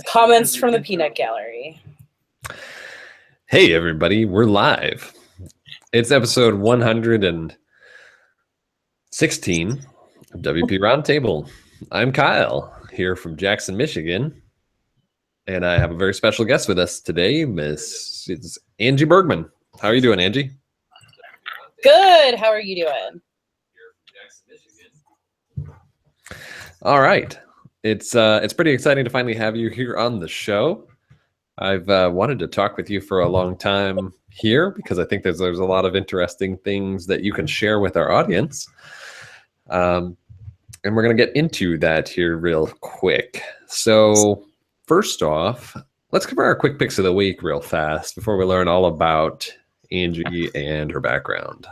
Comments from the Peanut Gallery. Hey, everybody, we're live. It's episode 116 of WP Roundtable. I'm Kyle, here from Jackson, Michigan, and I have a very special guest with us today, Miss Angie Bergman. How are you doing, Angie? Good. How are you doing? All right. It's pretty exciting to finally have you here on the show. I've wanted to talk with you for a long time here because I think there's a lot of interesting things that you can share with our audience. And we're going to get into that here real quick. So first off, let's cover our quick picks of the week real fast before we learn all about Angie and her background.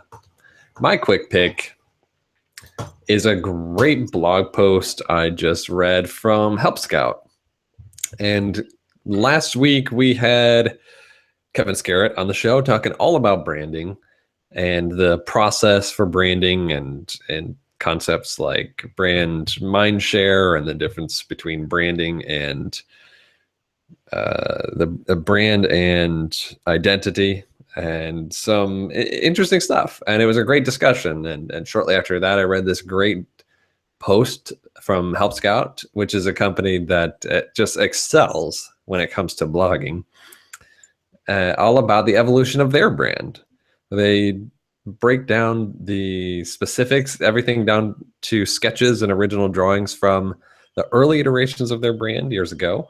My quick pick is a great blog post I just read from Help Scout. And last week we had Kevin Scarrett on the show talking all about branding and the process for branding and concepts like brand mindshare and the difference between branding and the brand and identity and some interesting stuff. And it was a great discussion. And shortly after that, I read this great post from Help Scout, which is a company that just excels when it comes to blogging, all about the evolution of their brand. They break down the specifics, everything down to sketches and original drawings from the early iterations of their brand years ago,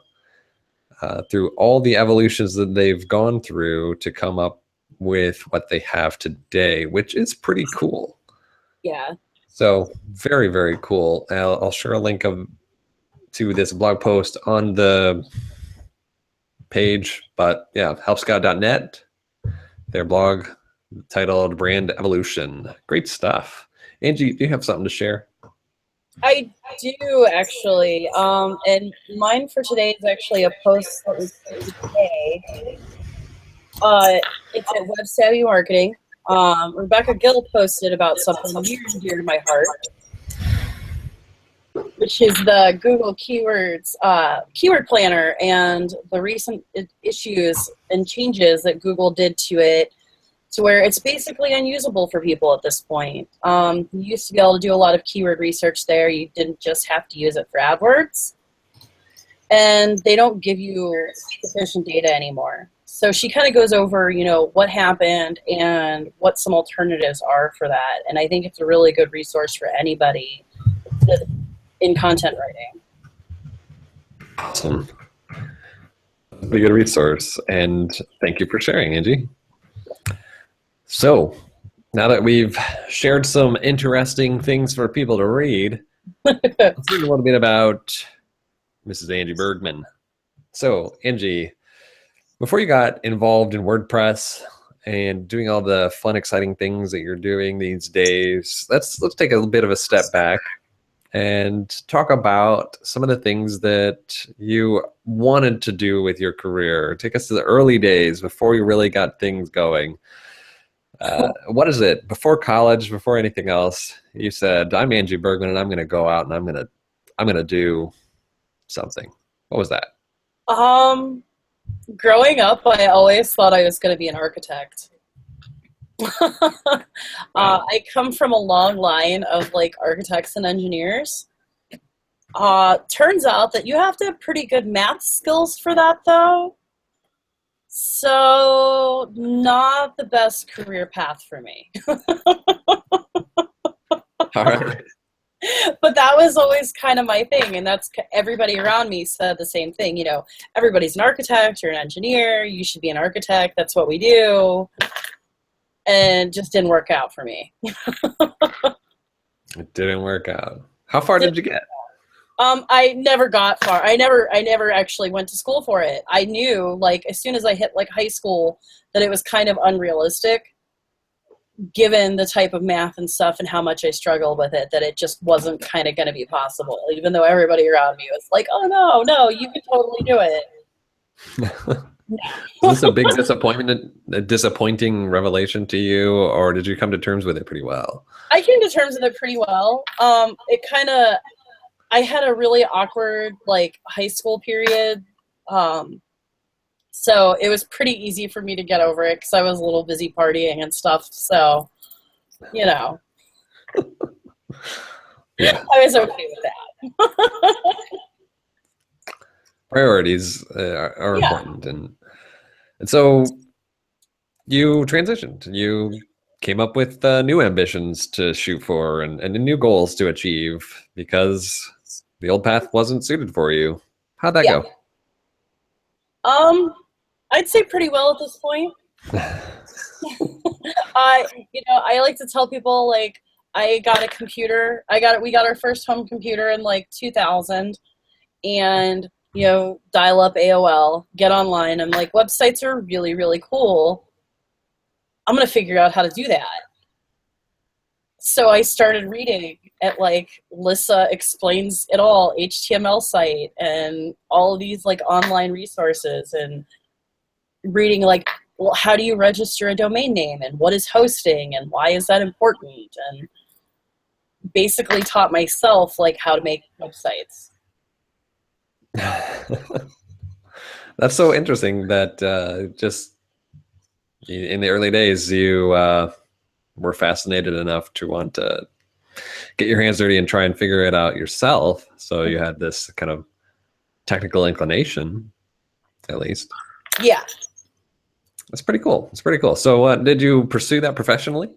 through all the evolutions that they've gone through to come up with what they have today, which is pretty cool. Yeah. So very, very cool. I'll share a link to this blog post on the page, but yeah, helpscout.net, their blog titled Brand Evolution. Great stuff. Angie, do you have something to share? I do, actually. And mine for today is actually a post that was today. It's at Web Savvy Marketing. Rebecca Gill posted about something near and dear to my heart, which is the Google Keywords Keyword Planner and the recent issues and changes that Google did to it, to where it's basically unusable for people at this point. You used to be able to do a lot of keyword research there. You didn't just have to use it for AdWords. And they don't give you sufficient data anymore. So she kind of goes over, what happened and what some alternatives are for that. And I think it's a really good resource for anybody in content writing. Awesome. Pretty good resource. And thank you for sharing, Angie. So now that we've shared some interesting things for people to read, let's talk a little bit about Mrs. Angie Bergman. So Angie, before you got involved in WordPress and doing all the fun, exciting things that you're doing these days, let's take a little bit of a step back and talk about some of the things that you wanted to do with your career. Take us to the early days before you really got things going. What is it? Before college, before anything else, you said, I'm Angie Bergman and I'm going to go out and I'm going to do something. What was that? Growing up, I always thought I was going to be an architect. I come from a long line of architects and engineers. Turns out that you have to have pretty good math skills for that, though. So not the best career path for me. All right. But that was always kind of my thing, and that's everybody around me said the same thing. Everybody's an architect or an engineer. You should be an architect. That's what we do. And it just didn't work out for me. It didn't work out. How far did you get? I never got far. I never actually went to school for it. I knew, as soon as I hit high school, that it was kind of unrealistic, given the type of math and stuff and how much I struggled with it, that it just wasn't kind of going to be possible, even though everybody around me was like, oh, no, you can totally do it. Was this a big disappointment, a disappointing revelation to you, or did you come to terms with it pretty well? I came to terms with it pretty well. I had a really awkward like high school period. So it was pretty easy for me to get over it because I was a little busy partying and stuff. So, you know, Yeah. I was okay with that. Priorities are Yeah. important, and so you transitioned. You came up with new ambitions to shoot for and new goals to achieve because the old path wasn't suited for you. How'd that Yeah. go? I'd say pretty well at this point. I like to tell people like I got a computer. We got our first home computer in like 2000, and dial up AOL, get online. I'm like, websites are really, really cool. I'm gonna figure out how to do that. So I started reading at like Lissa Explains It All HTML site and all of these like online resources, and reading like, well, how do you register a domain name and what is hosting and why is that important, and basically taught myself like how to make websites. That's so interesting that just in the early days you were fascinated enough to want to get your hands dirty and try and figure it out yourself. So you had this kind of technical inclination, at least. Yeah. That's pretty cool. It's pretty cool. So did you pursue that professionally?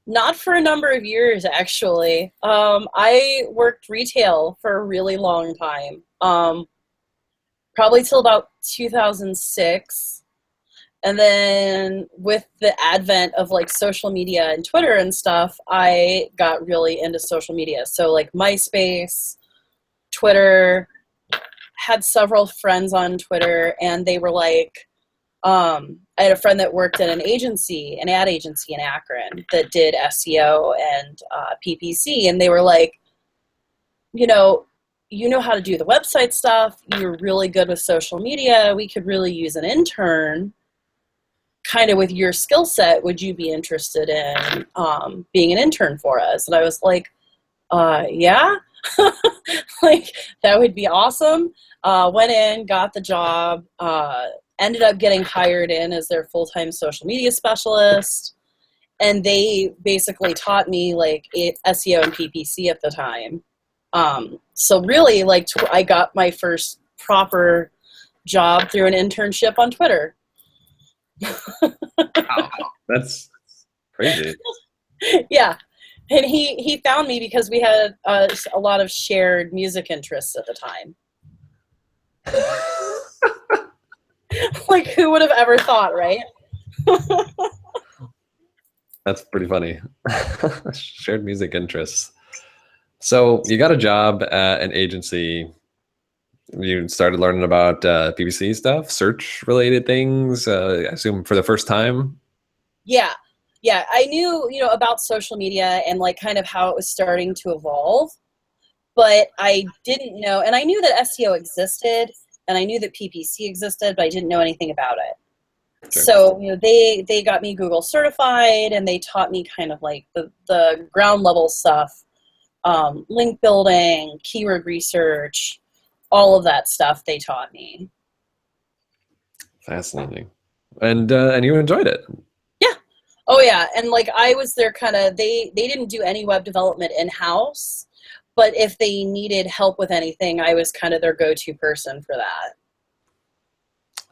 Not for a number of years, actually. I worked retail for a really long time. Probably till about 2006. And then with the advent of like social media and Twitter and stuff, I got really into social media. So like MySpace, Twitter, had several friends on Twitter, and they were like, I had a friend that worked at an ad agency in Akron that did SEO and PPC, and they were like, you know how to do the website stuff. You're really good with social media. We could really use an intern kind of with your skill set. Would you be interested in being an intern for us? And I was like, yeah, like that would be awesome. Went in, got the job, ended up getting hired in as their full-time social media specialist. And they basically taught me like SEO and PPC at the time. So really like I got my first proper job through an internship on Twitter. Wow, that's crazy. Yeah. And he found me because we had a lot of shared music interests at the time. Like, who would have ever thought, right? That's pretty funny. Shared music interests. So you got a job at an agency. You started learning about PPC stuff, search-related things, I assume for the first time? Yeah. Yeah, I knew, about social media and like kind of how it was starting to evolve, but I didn't know, and I knew that SEO existed, and I knew that PPC existed, but I didn't know anything about it. Sure. So, they got me Google certified, and they taught me kind of like the ground level stuff, link building, keyword research, all of that stuff they taught me. Fascinating. And you enjoyed it? Yeah. Oh yeah, and like I was their kind of, they didn't do any web development in-house, but if they needed help with anything, I was kind of their go-to person for that.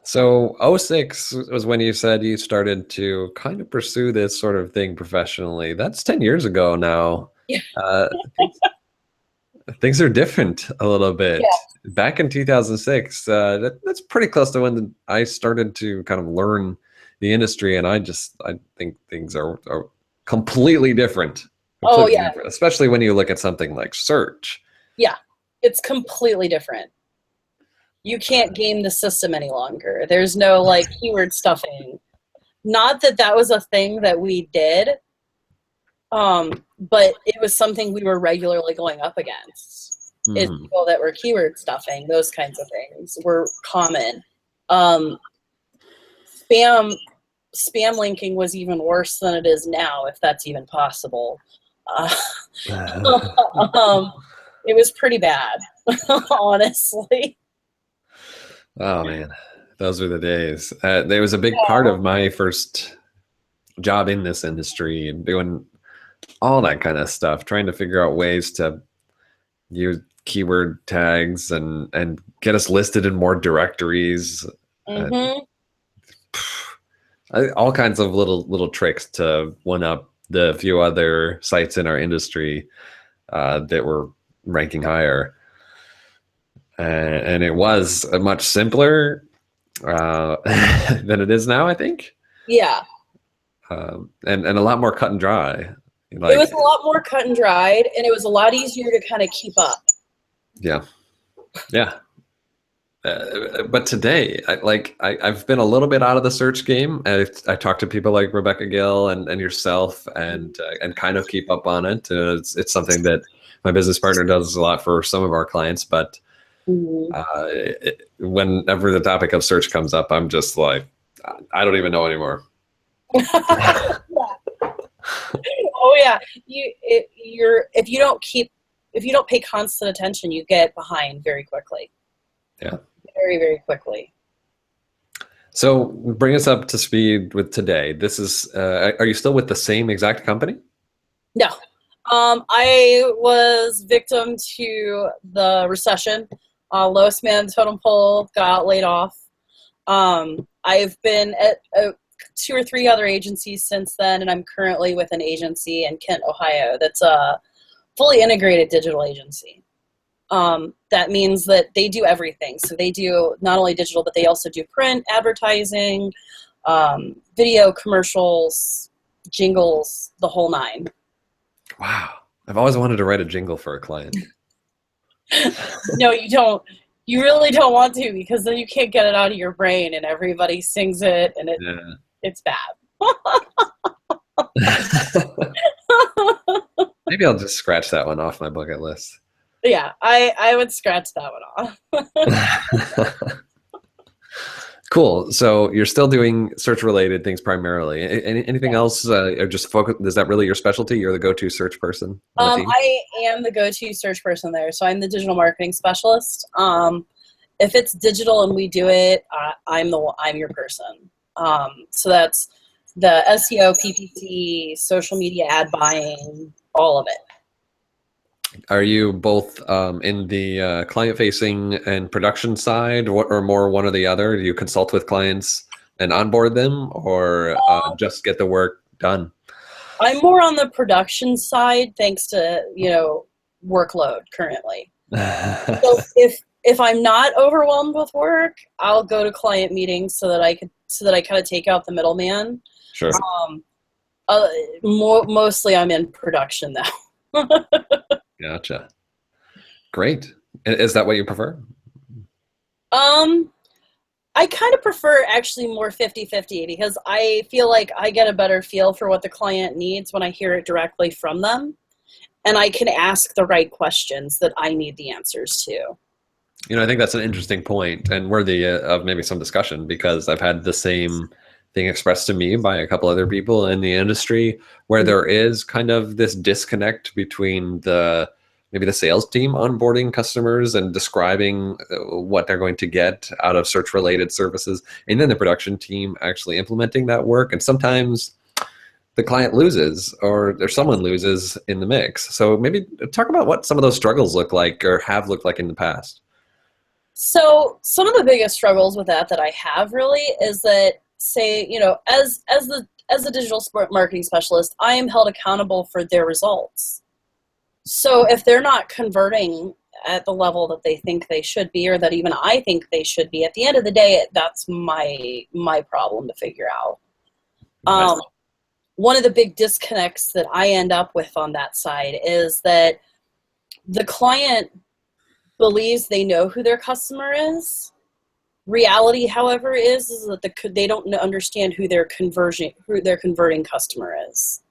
So 06 was when you said you started to kind of pursue this sort of thing professionally. That's 10 years ago now. Yeah. Things are different a little bit. Yeah. Back in 2006, that's pretty close to when I started to kind of learn the industry, and I think things are completely different. Completely different, especially when you look at something like search. Yeah, it's completely different. You can't game the system any longer. There's no like keyword stuffing. Not that that was a thing that we did, but it was something we were regularly going up against. Mm-hmm. Is people that were keyword stuffing, those kinds of things were common. Spam linking was even worse than it is now, if that's even possible. It was pretty bad, honestly. Oh man, those were the days. There was a big part of my first job in this industry and doing all that kind of stuff, trying to figure out ways to use keyword tags and get us listed in more directories. Mm-hmm. All kinds of little tricks to one up the few other sites in our industry that were ranking higher. And it was much simpler than it is now, I think. Yeah. And a lot more cut and dry. It was a lot more cut and dried, and it was a lot easier to kind of keep up. Yeah. Yeah. But today, I've been a little bit out of the search game. I talk to people like Rebecca Gill and yourself, and kind of keep up on it. It's something that my business partner does a lot for some of our clients. But whenever the topic of search comes up, I'm just like, I don't even know anymore. Yeah. Oh yeah, if you don't pay constant attention, you get behind very quickly. Yeah. Very, very quickly. So bring us up to speed with today. This is, are you still with the same exact company? No. I was victim to the recession. Lowest man totem pole, got laid off. I've been at 2 or 3 other agencies since then, and I'm currently with an agency in Kent, Ohio that's a fully integrated digital agency. That means that they do everything. So they do not only digital, but they also do print, advertising, video, commercials, jingles, the whole 9. Wow. I've always wanted to write a jingle for a client. No, you don't. You really don't want to, because then you can't get it out of your brain and everybody sings it and it's bad. Maybe I'll just scratch that one off my bucket list. Yeah, I would scratch that one off. Cool. So you're still doing search related things primarily. Anything else, or just focus? Is that really your specialty? You're the go-to search person on the team? I am the go-to search person there. So I'm the digital marketing specialist. If it's digital and we do it, I'm your person. So that's the SEO, PPC, social media ad buying, all of it. Are you both in the client-facing and production side, or more one or the other? Do you consult with clients and onboard them, or just get the work done? I'm more on the production side, thanks to workload currently. So if I'm not overwhelmed with work, I'll go to client meetings so that I kind of take out the middleman. Sure. Mostly I'm in production though. Gotcha. Great. Is that what you prefer? I kind of prefer actually more 50-50, because I feel like I get a better feel for what the client needs when I hear it directly from them, and I can ask the right questions that I need the answers to. I think that's an interesting point and worthy of maybe some discussion, because I've had the same thing expressed to me by a couple other people in the industry, where there is kind of this disconnect between maybe the sales team onboarding customers and describing what they're going to get out of search related services, and then the production team actually implementing that work. And sometimes the client loses, or someone loses in the mix. So maybe talk about what some of those struggles look like, or have looked like in the past. So some of the biggest struggles with that I have really is that, say, as a digital marketing specialist, I am held accountable for their results. So if they're not converting at the level that they think they should be, or that even I think they should be, at the end of the day, that's my problem to figure out. Nice. One of the big disconnects that I end up with on that side is that the client believes they know who their customer is. Reality, however, is that they don't understand who their converting customer is.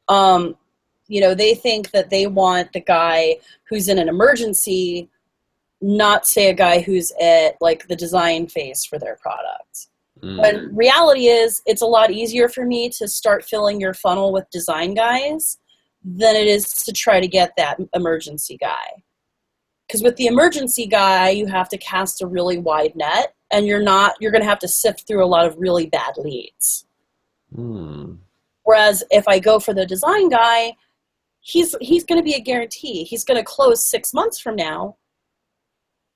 They think that they want the guy who's in an emergency, not say a guy who's at like the design phase for their product. When reality is, it's a lot easier for me to start filling your funnel with design guys than it is to try to get that emergency guy. Because with the emergency guy, you have to cast a really wide net, and you're going to have to sift through a lot of really bad leads. Whereas if I go for the design guy, he's going to be a guarantee. He's going to close 6 months from now,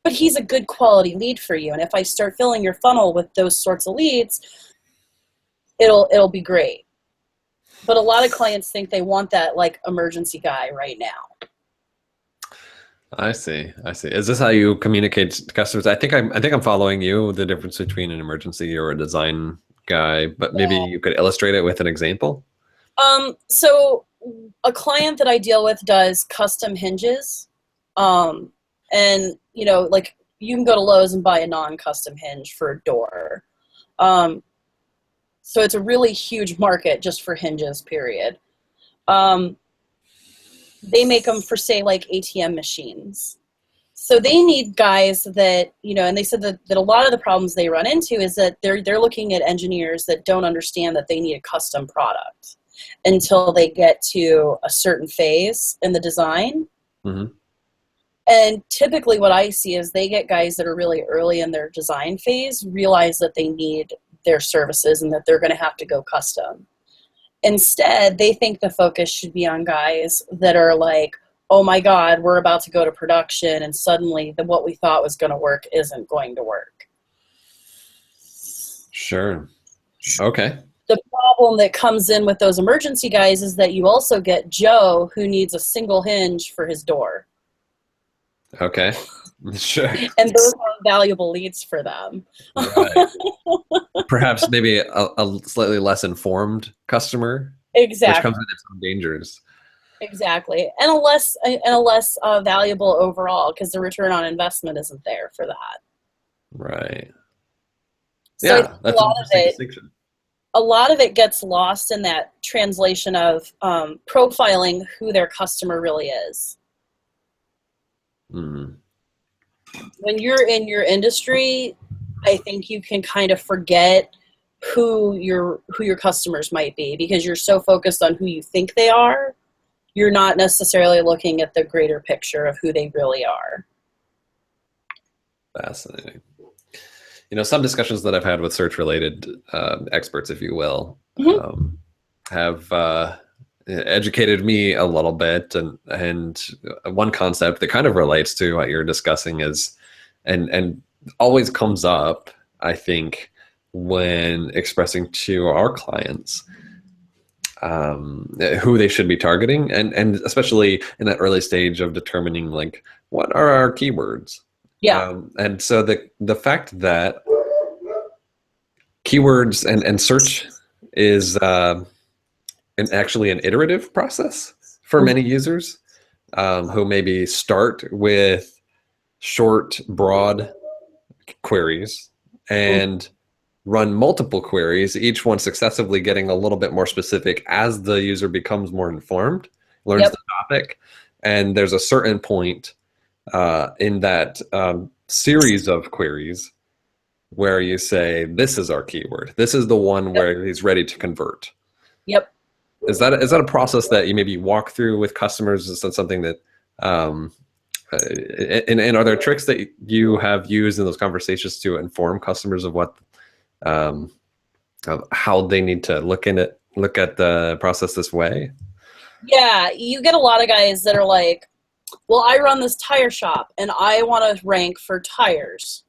but he's a good quality lead for you. And if I start filling your funnel with those sorts of leads, it'll be great. But a lot of clients think they want that like emergency guy right now. I see. Is this how you communicate to customers? I think I'm following you, the difference between an emergency or a design guy, but maybe you could illustrate it with an example. So a client that I deal with does custom hinges. And like you can go to Lowe's and buy a non-custom hinge for a door. So it's a really huge market just for hinges, period. They make them for, say, like ATM machines. So they need guys that, and they said that a lot of the problems they run into is that they're looking at engineers that don't understand that they need a custom product until they get to a certain phase in the design. Mm-hmm. And typically what I see is they get guys that are really early in their design phase, realize that they need their services and that they're going to have to go custom. Instead, they think the focus should be on guys that are like, oh my God, we're about to go to production, and suddenly what we thought was going to work isn't going to work. Sure. Okay. The problem that comes in with those emergency guys is that you also get Joe who needs a single hinge for his door. Okay. Sure. And those are valuable leads for them. Right. Perhaps maybe a slightly less informed customer. Exactly. Which comes with its own dangers. Exactly. And a less valuable overall, because the return on investment isn't there for that. Right. So yeah, that's an interesting distinction. A lot of it gets lost in that translation of profiling who their customer really is. Mm. When you're in your industry, I think you can kind of forget who your customers might be, because you're so focused on who you think they are. You're not necessarily looking at the greater picture of who they really are. Fascinating. Some discussions that I've had with search-related experts, if you will, Mm-hmm. have educated me a little bit. And one concept that kind of relates to what you're discussing is, and always comes up, I think, when expressing to our clients who they should be targeting, and especially in that early stage of determining, like, what are our keywords? Yeah. And so the fact that keywords and search is actually an iterative process for many users who maybe start with short, broad queries and run multiple queries, each one successively getting a little bit more specific as the user becomes more informed, learns the topic, and there's a certain point in that series of queries where you say, this is our keyword. This is the one where he's ready to convert. Yep. Is that a process that you maybe walk through with customers? Is that something that, and are there tricks that you have used in those conversations to inform customers of what, of how they need to look at the process this way? Yeah, you get a lot of guys that are like, well, I run this tire shop and I want to rank for tires.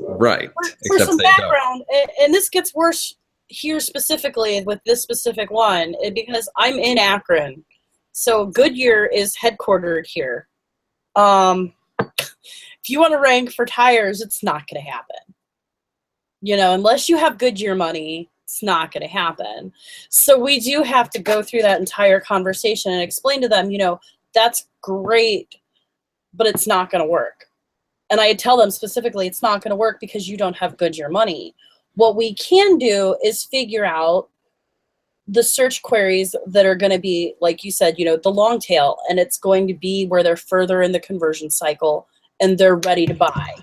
Right. For some background, and this gets worse here specifically with this specific one, because I'm in Akron. So Goodyear is headquartered here. If you want to rank for tires, it's not going to happen. Unless you have Goodyear money, it's not going to happen. So we do have to go through that entire conversation and explain to them, that's great, but it's not going to work. And I tell them specifically, it's not going to work because you don't have Goodyear money. What we can do is figure out the search queries that are going to be, like you said, the long tail, and it's going to be where they're further in the conversion cycle and they're ready to buy.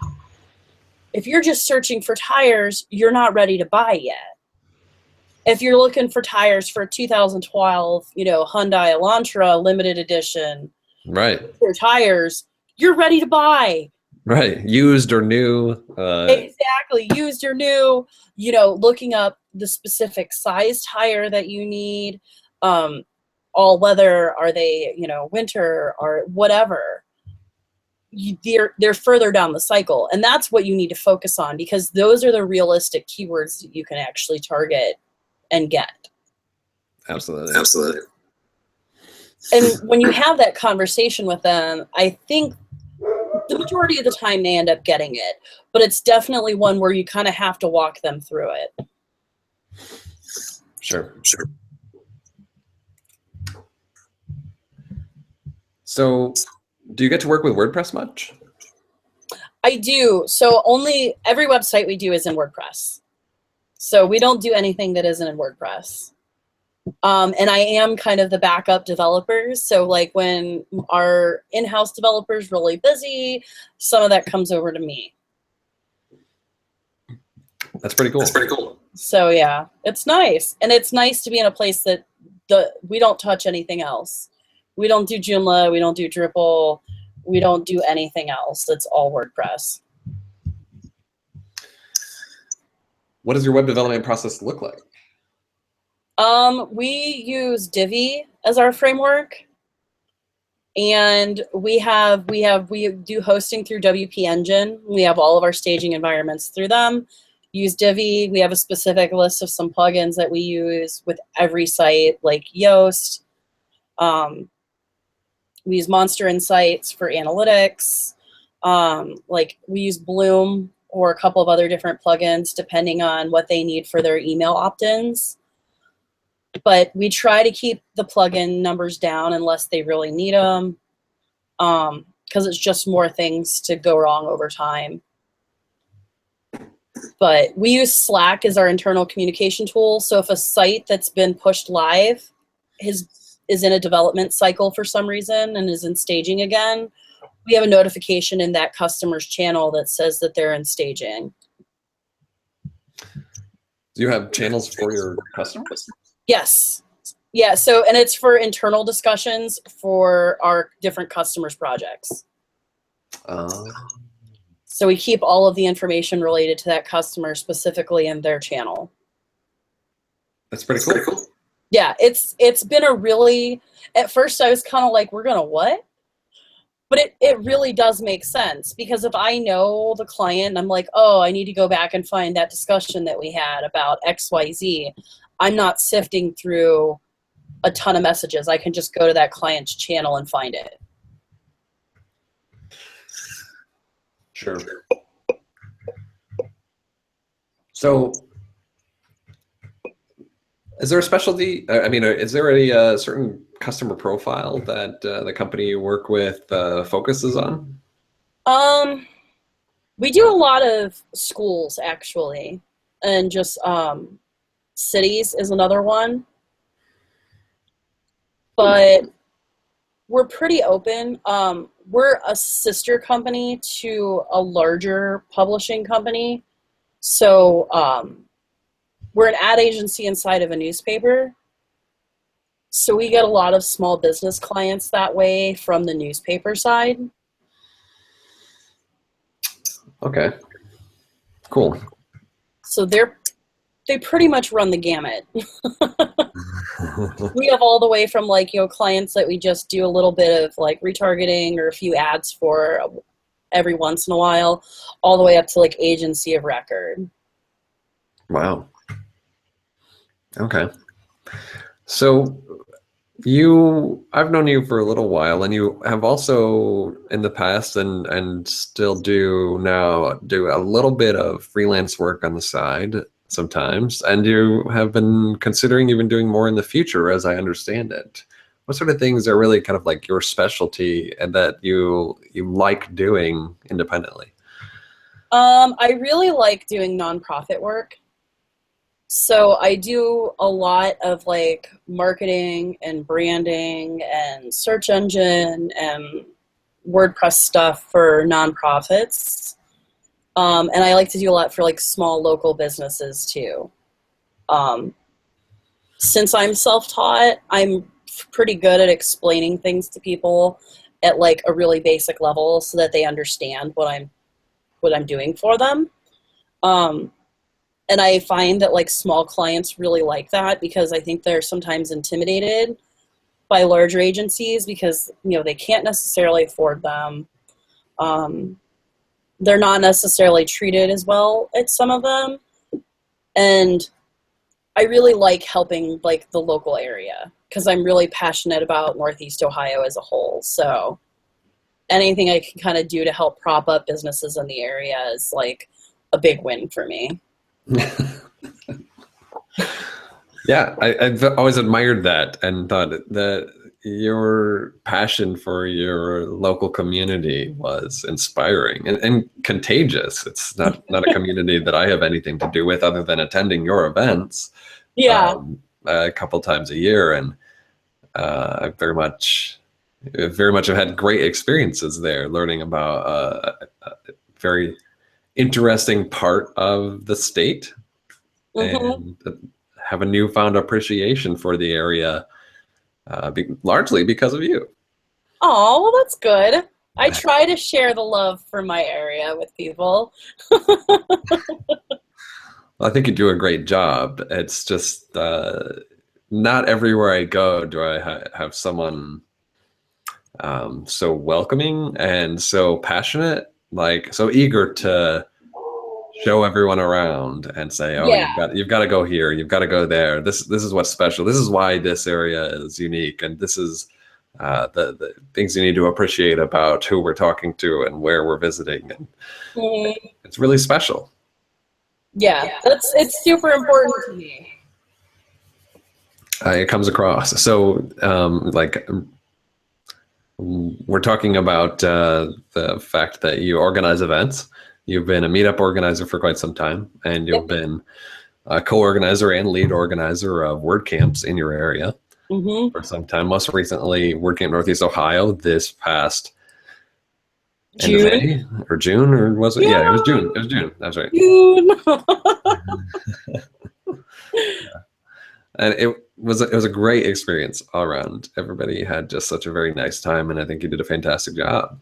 If you're just searching for tires, you're not ready to buy yet. If you're looking for tires for 2012, Hyundai Elantra limited edition, Right. Their tires, you're ready to buy. Right. Used or new. Exactly. Used or new, looking up the specific size tire that you need. All weather, are they, winter or whatever. They're further down the cycle. And that's what you need to focus on, because those are the realistic keywords that you can actually target and get. Absolutely. Absolutely. And when you have that conversation with them, I think the majority of the time they end up getting it, but it's definitely one where you kind of have to walk them through it. Sure. So do you get to work with WordPress much? I do. So every website we do is in WordPress. So we don't do anything that isn't in WordPress. And I am kind of the backup developer. So like when our in-house developer's really busy, some of that comes over to me. That's pretty cool. That's pretty cool. So yeah, it's nice. And it's nice to be in a place that we don't touch anything else. We don't do Joomla, we don't do Drupal, we don't do anything else. It's all WordPress. What does your web development process look like? We use Divi as our framework, and we do hosting through WP Engine. We have all of our staging environments through them. Use Divi. We have a specific list of some plugins that we use with every site, like Yoast. We use Monster Insights for analytics. Like we use Bloom or a couple of other different plugins depending on what they need for their email opt-ins. But we try to keep the plugin numbers down unless they really need them, because it's just more things to go wrong over time. But we use Slack as our internal communication tool. So if a site that's been pushed live is in a development cycle for some reason and is in staging again, we have a notification in that customer's channel that says that they're in staging. Do you have channels for your customers? Yes. Yeah, so, and it's for internal discussions for our different customers' projects. So we keep all of the information related to that customer specifically in their channel. That's pretty cool. Yeah, it's been a really, at first I was kind of like, we're gonna what? But it really does make sense, because if I know the client, I'm like, oh, I need to go back and find that discussion that we had about XYZ. I'm not sifting through a ton of messages. I can just go to that client's channel and find it. Sure. So is there a specialty? I mean, is there a certain customer profile that the company you work with focuses on? We do a lot of schools, actually, and just cities is another one. But we're pretty open. We're a sister company to a larger publishing company. So we're an ad agency inside of a newspaper. So we get a lot of small business clients that way from the newspaper side. Okay. Cool. So they pretty much run the gamut. We have all the way from clients that we just do a little bit of retargeting or a few ads for every once in a while, all the way up to agency of record. Wow. Okay. So I've known you for a little while, and you have also in the past and still do now do a little bit of freelance work on the side sometimes, and you have been considering even doing more in the future, as I understand it. What sort of things are really kind of like your specialty and that you like doing independently? I really like doing nonprofit work. So I do a lot of marketing and branding and search engine and WordPress stuff for nonprofits. And I like to do a lot for small local businesses too. Since I'm self-taught, I'm pretty good at explaining things to people at like a really basic level so that they understand what I'm doing for them. And I find that like small clients really like that because I think they're sometimes intimidated by larger agencies because, you know, they can't necessarily afford them. They're not necessarily treated as well at some of them. And I really like helping like the local area because I'm really passionate about Northeast Ohio as a whole. So anything I can kind of do to help prop up businesses in the area is like a big win for me. Yeah, I've always admired that and thought that your passion for your local community was inspiring and contagious. It's not a community that I have anything to do with other than attending your events Yeah. a couple times a year. And I very much have had great experiences there, learning about a very interesting part of the state and have a newfound appreciation for the area, largely because of you. Oh, well, that's good. I try to share the love for my area with people. I think you do a great job. It's just not everywhere I go do I have someone so welcoming and so passionate, like so eager to show everyone around and say, oh, Yeah. you've got to go here, you've got to go there. This is what's special. This is why this area is unique, and this is the things you need to appreciate about who we're talking to and where we're visiting. And it's really special. Yeah, it's super important to me. It comes across. So, like, we're talking about the fact that you organize events. You've been a meetup organizer for quite some time, and you've been a co-organizer and lead organizer of WordCamps in your area for some time. Most recently, WordCamp Northeast Ohio this past end of May or June, or was it? Yeah, it was June. It was June. That's right. June. And it was a great experience all around. Everybody had just such a very nice time, and I think you did a fantastic job.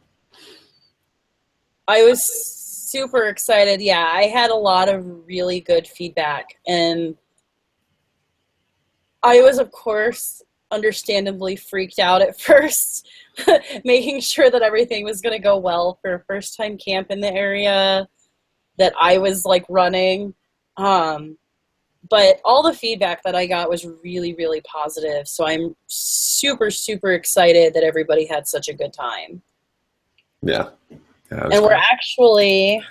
I was super excited. Yeah, I had a lot of really good feedback, and I was, of course, understandably freaked out at first, making sure that everything was going to go well for a first-time camp in the area that I was like running. But all the feedback that I got was really, really positive. So I'm super, super excited that everybody had such a good time. Yeah. And we're actually,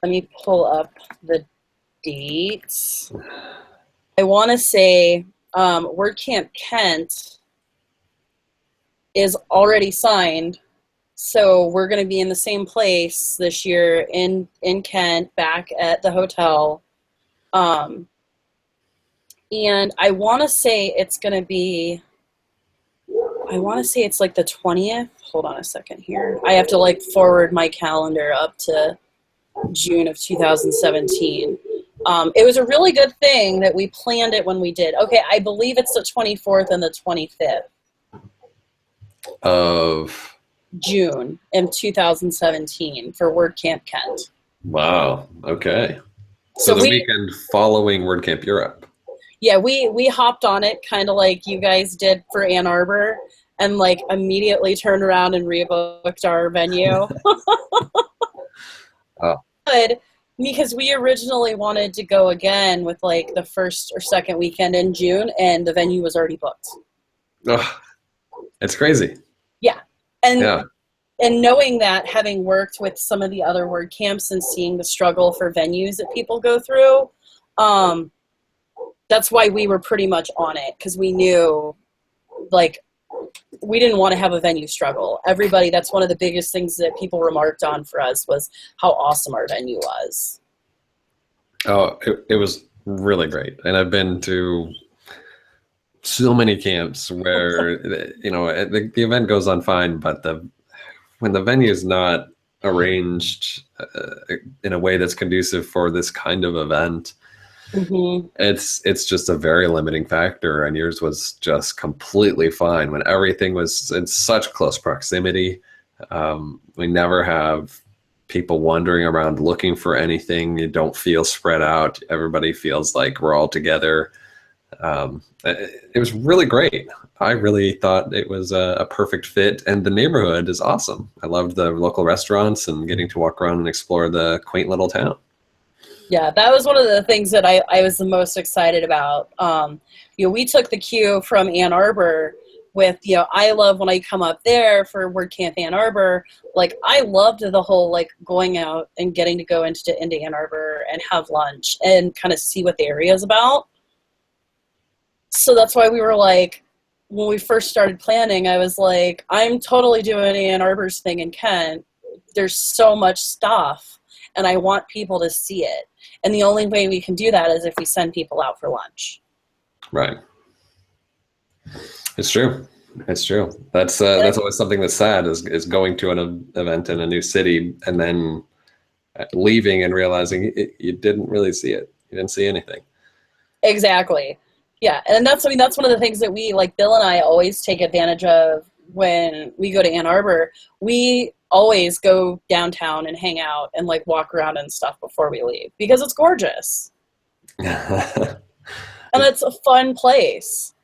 let me pull up the dates. I want to say WordCamp Kent is already signed. So we're going to be in the same place this year in Kent, back at the hotel. And I want to say it's going to be, I want to say it's like the 20th. Hold on a second here. I have to like forward my calendar up to June of 2017. It was a really good thing that we planned it when we did. Okay, I believe it's the 24th and the 25th of June in 2017 for WordCamp Kent. Wow. Okay. So the weekend following WordCamp Europe. Yeah, we hopped on it kind of like you guys did for Ann Arbor, and like immediately turned around and rebooked our venue. Good, because we originally wanted to go again with like the first or second weekend in June, and the venue was already booked. Oh, it's crazy. Yeah. And knowing that, having worked with some of the other WordCamps and seeing the struggle for venues that people go through, that's why we were pretty much on it, because we knew, like, we didn't want to have a venue struggle. Everybody, that's one of the biggest things that people remarked on for us was how awesome our venue was. Oh, it was really great. And I've been to so many camps where, you know, the event goes on fine, but when the venue is not arranged in a way that's conducive for this kind of event, Mm-hmm. It's just a very limiting factor, and yours was just completely fine when everything was in such close proximity. We never have people wandering around looking for anything. You don't feel spread out. Everybody feels like we're all together. It was really great. I really thought it was a perfect fit, and the neighborhood is awesome. I loved the local restaurants and getting to walk around and explore the quaint little town. Yeah, that was one of the things that I was the most excited about. We took the cue from Ann Arbor with, I love when I come up there for WordCamp Ann Arbor. Like, I loved the whole, like, going out and getting to go into Ann Arbor and have lunch and kind of see what the area is about. So that's why we were like, when we first started planning, I was like, I'm totally doing Ann Arbor's thing in Kent. There's so much stuff, and I want people to see it. And the only way we can do that is if we send people out for lunch. Right. It's true. It's true. That's always something that's sad is going to an event in a new city and then leaving and realizing you didn't really see it. You didn't see anything. Exactly. Yeah, and that's one of the things that we, like, Bill and I always take advantage of when we go to Ann Arbor. We always go downtown and hang out and, like, walk around and stuff before we leave because it's gorgeous. And it's a fun place.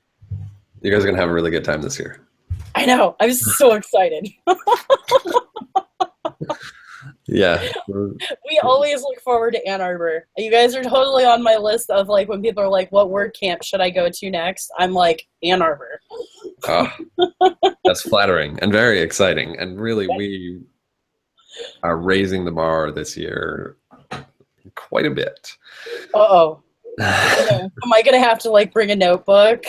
You guys are going to have a really good time this year. I know. I'm so excited. Yeah. We always look forward to Ann Arbor. You guys are totally on my list of, like, when people are like, what WordCamp should I go to next? I'm like, Ann Arbor. Oh, that's flattering and very exciting. And really, we are raising the bar this year quite a bit. Uh-oh. Am I going to have to, like, bring a notebook?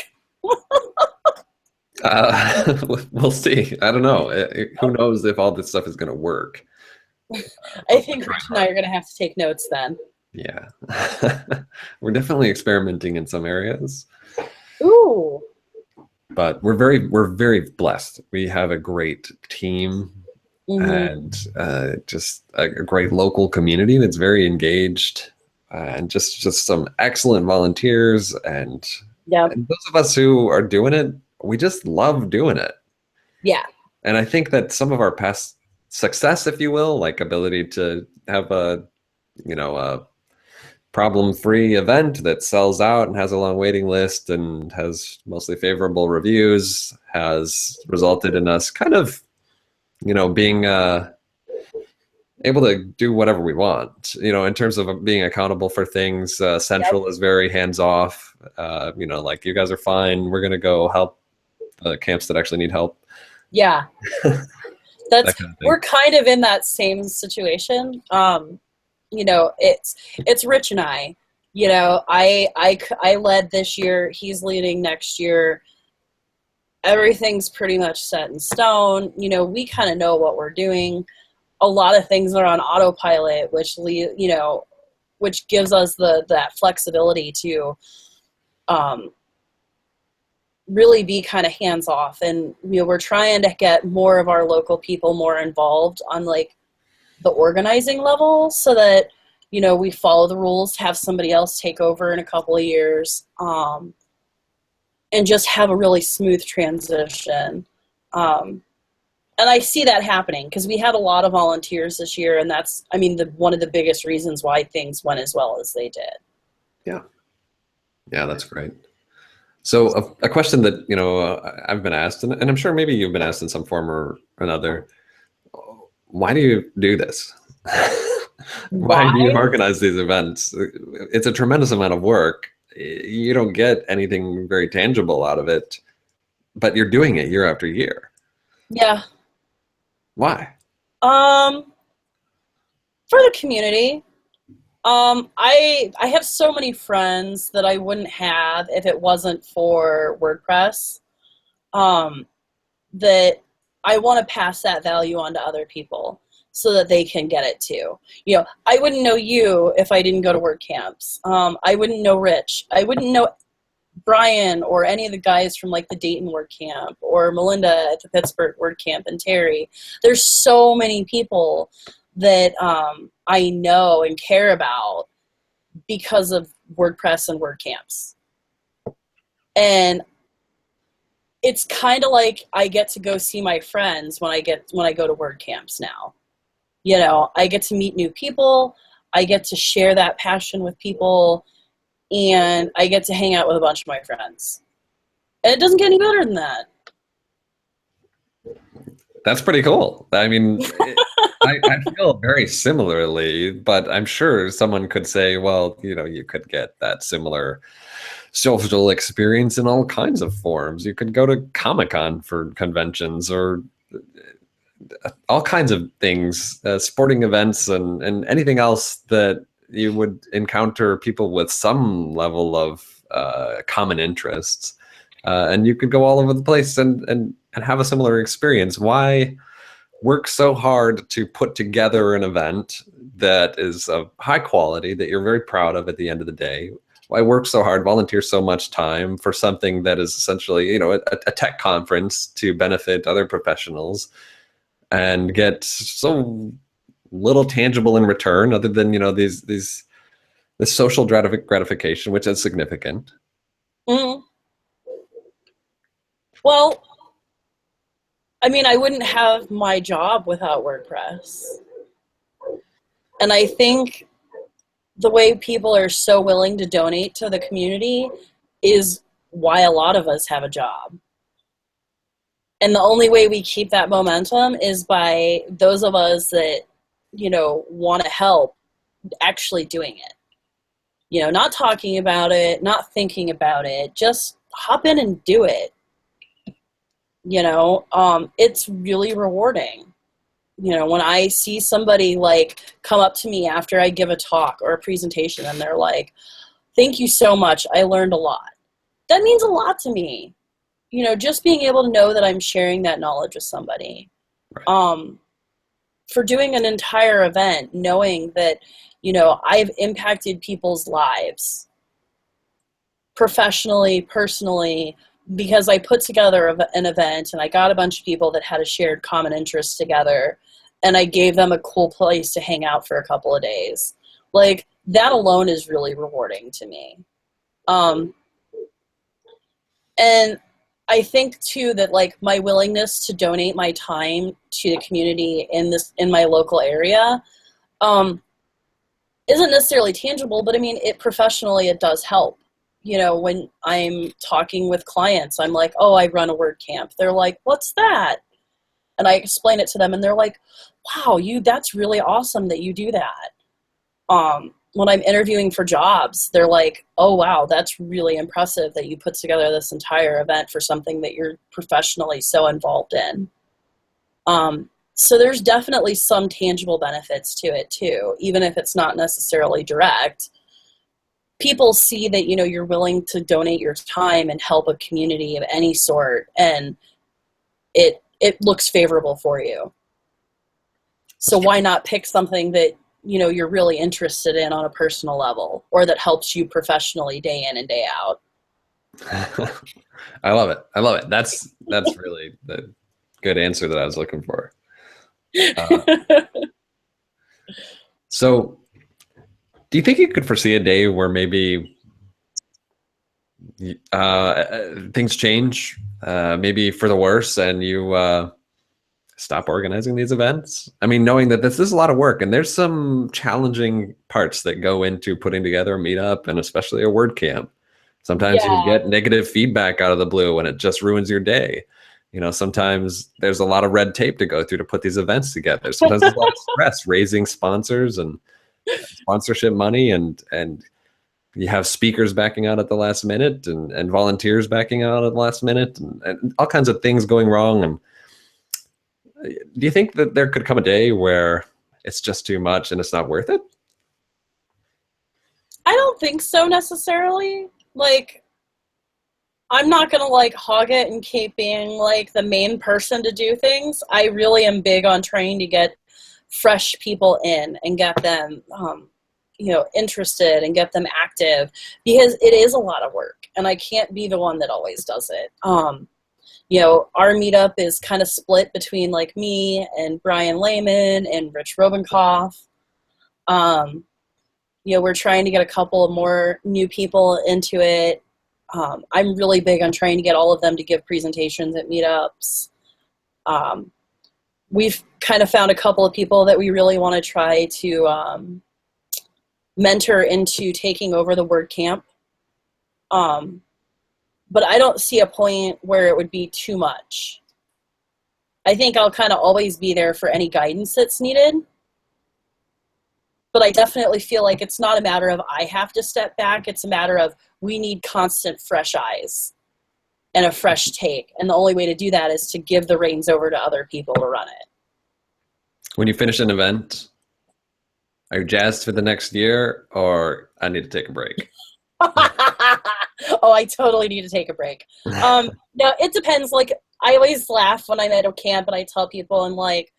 We'll see. I don't know. Who knows if all this stuff is going to work. I think Rich and I are going to have to take notes then. Yeah. We're definitely experimenting in some areas. Ooh. But we're very blessed. We have a great team and just a great local community that's very engaged and just some excellent volunteers and those of us who are doing it, we just love doing it. Yeah. And I think that some of our past success, if you will, like ability to have a problem-free event that sells out and has a long waiting list and has mostly favorable reviews, has resulted in us kind of, being able to do whatever we want. In terms of being accountable for things, Central is very hands-off. Like, you guys are fine. We're going to go help the camps that actually need help. Yeah. That kind of thing. We're kind of in that same situation. It's Rich and I. I led this year. He's leading next year. Everything's pretty much set in stone. We kind of know what we're doing. A lot of things are on autopilot, which gives us that flexibility to really be kind of hands off. And we're trying to get more of our local people more involved on, like, the organizing level so that we follow the rules, have somebody else take over in a couple of years, and just have a really smooth transition. And I see that happening because we had a lot of volunteers this year, and that's one of the biggest reasons why things went as well as they did. Yeah that's great. So a question that I've been asked, and I'm sure maybe you've been asked in some form or another, why do you do this? Why do you organize these events? It's a tremendous amount of work. You don't get anything very tangible out of it, but you're doing it year after year. Yeah. Why? For the community. I have so many friends that I wouldn't have if it wasn't for WordPress, that I want to pass that value on to other people so that they can get it too. I wouldn't know you if I didn't go to WordCamps. I wouldn't know Rich. I wouldn't know Brian or any of the guys from, like, the Dayton WordCamp or Melinda at the Pittsburgh WordCamp and Terry. There's so many people that I know and care about because of WordPress and WordCamps. And it's kind of like I get to go see my friends when I go to WordCamps now. You know, I get to meet new people. I get to share that passion with people, and I get to hang out with a bunch of my friends. And it doesn't get any better than that. That's pretty cool. I mean, I feel very similarly, but I'm sure someone could say, well, you know, you could get that similar social experience in all kinds of forms. You could go to Comic-Con for conventions or all kinds of things, sporting events and anything else that you would encounter people with some level of common interests. And you could go all over the place and have a similar experience. Why work so hard to put together an event that is of high quality, that you're very proud of at the end of the day? Why work so hard, volunteer so much time for something that is essentially, you know, a tech conference to benefit other professionals, and get so little tangible in return other than, you know, this social gratification, which is significant? Mm. Well, I mean, I wouldn't have my job without WordPress. And I think the way people are so willing to donate to the community is why a lot of us have a job. And the only way we keep that momentum is by those of us that, you know, want to help actually doing it. You know, not talking about it, not thinking about it, just hop in and do it. You know, it's really rewarding. You know, when I see somebody like come up to me after I give a talk or a presentation and they're like, thank you so much, I learned a lot. That means a lot to me. You know, just being able to know that I'm sharing that knowledge with somebody. Right. For doing an entire event, knowing that, you know, I've impacted people's lives professionally, personally, because I put together an event and I got a bunch of people that had a shared common interest together, and I gave them a cool place to hang out for a couple of days. Like, that alone is really rewarding to me. And I think too that like my willingness to donate my time to the community in my local area isn't necessarily tangible, but I mean, professionally it does help. You know, when I'm talking with clients, I'm like, oh, I run a WordCamp. They're like, what's that? And I explain it to them, and they're like, wow, that's really awesome that you do that. When I'm interviewing for jobs, they're like, oh, wow, that's really impressive that you put together this entire event for something that you're professionally so involved in. So there's definitely some tangible benefits to it too, even if it's not necessarily direct. People see that, you know, you're willing to donate your time and help a community of any sort, and it looks favorable for you. So why not pick something that, you know, you're really interested in on a personal level, or that helps you professionally day in and day out? I love it. I love it. That's really the good answer that I was looking for. So do you think you could foresee a day where maybe things change, maybe for the worse, and you stop organizing these events? I mean, knowing that this is a lot of work, and there's some challenging parts that go into putting together a meetup, and especially a WordCamp. Sometimes you get negative feedback out of the blue, and it just ruins your day. You know, sometimes there's a lot of red tape to go through to put these events together. Sometimes there's a lot of stress raising sponsors and sponsorship money, and you have speakers backing out at the last minute, and volunteers backing out at the last minute, and all kinds of things going wrong. And do you think that there could come a day where it's just too much and it's not worth it? I don't think so necessarily. Like, I'm not going to like hog it and keep being like the main person to do things. I really am big on trying to get fresh people in and get them, you know, interested and get them active, because it is a lot of work and I can't be the one that always does it. You know, our meetup is kind of split between like me and Brian Lehman and Rich Robenkoff. We're trying to get a couple more new people into it. I'm really big on trying to get all of them to give presentations at meetups. We've kind of found a couple of people that we really want to try to mentor into taking over the WordCamp. But I don't see a point where it would be too much. I think I'll kind of always be there for any guidance that's needed. But I definitely feel like it's not a matter of I have to step back. It's a matter of we need constant fresh eyes and a fresh take. And the only way to do that is to give the reins over to other people to run it. When you finish an event, are you jazzed for the next year, or I need to take a break? Oh, I totally need to take a break. No, it depends. Like, I always laugh when I'm at a camp and I tell people, and like,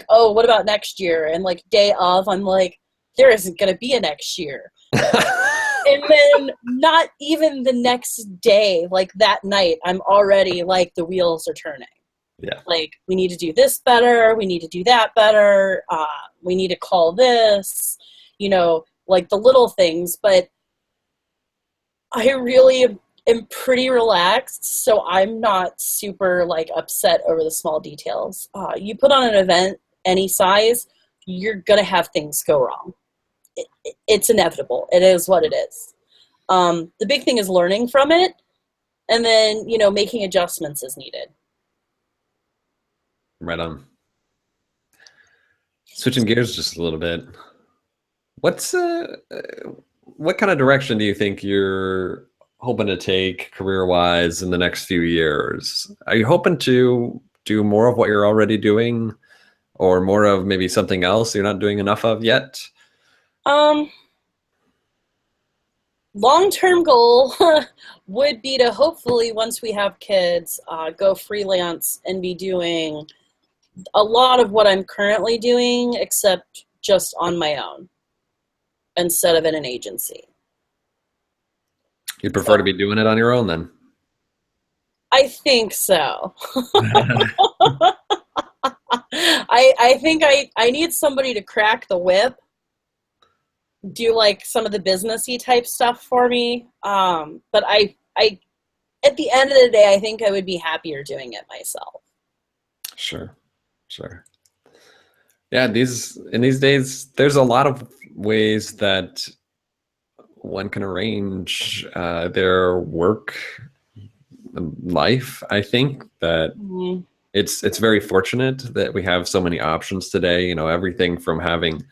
oh, what about next year? And like, day of, I'm like, there isn't going to be a next year. And then not even the next day, like that night, I'm already like, the wheels are turning. Yeah. Like, we need to do this better. We need to do that better. We need to call this, like the little things. But I really am pretty relaxed, so I'm not super like upset over the small details. You put on an event any size, you're going to have things go wrong. It's inevitable. It is what it is. The big thing is learning from it, and then, making adjustments as needed. Right on. Switching gears just a little bit. What kind of direction do you think you're hoping to take career-wise in the next few years? Are you hoping to do more of what you're already doing, or more of maybe something else you're not doing enough of yet? Long-term goal would be to hopefully, once we have kids, go freelance and be doing a lot of what I'm currently doing, except just on my own instead of in an agency. You'd prefer to be doing it on your own then? I think so. I think I need somebody to crack the whip, do like some of the businessy type stuff for me. But I at the end of the day, I think I would be happier doing it myself. Sure. Yeah, in these days, there's a lot of ways that one can arrange their work life. I think that it's very fortunate that we have so many options today. Everything from having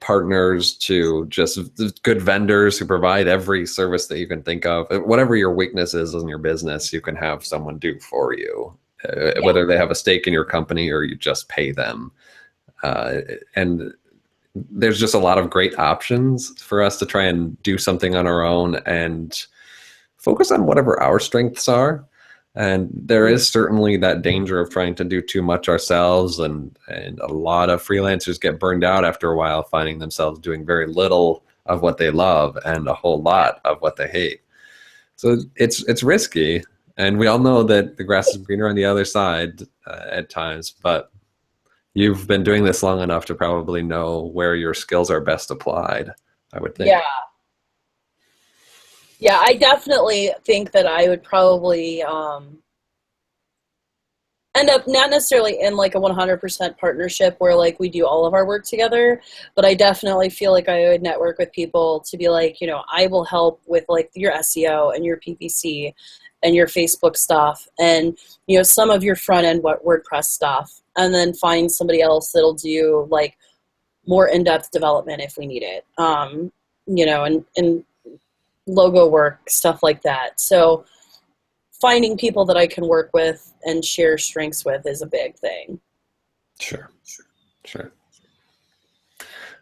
partners to just good vendors who provide every service that you can think of. Whatever your weakness is in your business, you can have someone do for you. Whether they have a stake in your company or you just pay them. And there's just a lot of great options for us to try and do something on our own and focus on whatever our strengths are. And there is certainly that danger of trying to do too much ourselves. And a lot of freelancers get burned out after a while, finding themselves doing very little of what they love and a whole lot of what they hate. So it's risky. And we all know that the grass is greener on the other side at times, but you've been doing this long enough to probably know where your skills are best applied, I would think. Yeah, I definitely think that I would probably end up not necessarily in like a 100% partnership where like we do all of our work together, but I definitely feel like I would network with people to be like, I will help with like your SEO and your PPC and your Facebook stuff and, some of your front end WordPress stuff, and then find somebody else that'll do like more in-depth development if we need it, and logo work, stuff like that. So finding people that I can work with and share strengths with is a big thing. Sure.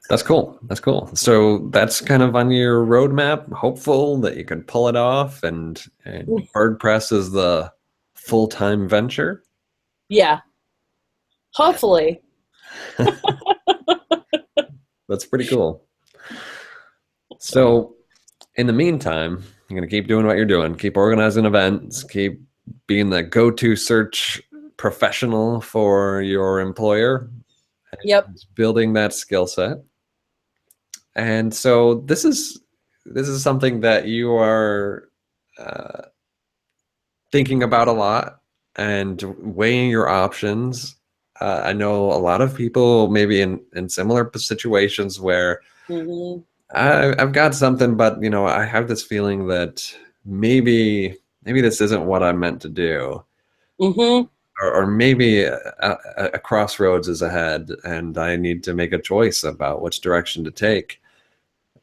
That's cool. So that's kind of on your roadmap, hopeful that you can pull it off, and Berg.Press is the full-time venture? Yeah. Hopefully. That's pretty cool. So in the meantime, you're going to keep doing what you're doing, keep organizing events, keep being the go-to search professional for your employer. Yep. Building that skill set. And so this is something that you are thinking about a lot and weighing your options. I know a lot of people maybe in similar situations where Mm-hmm. I've got something, but I have this feeling that maybe this isn't what I'm meant to do, Mm-hmm. or maybe a crossroads is ahead, and I need to make a choice about which direction to take.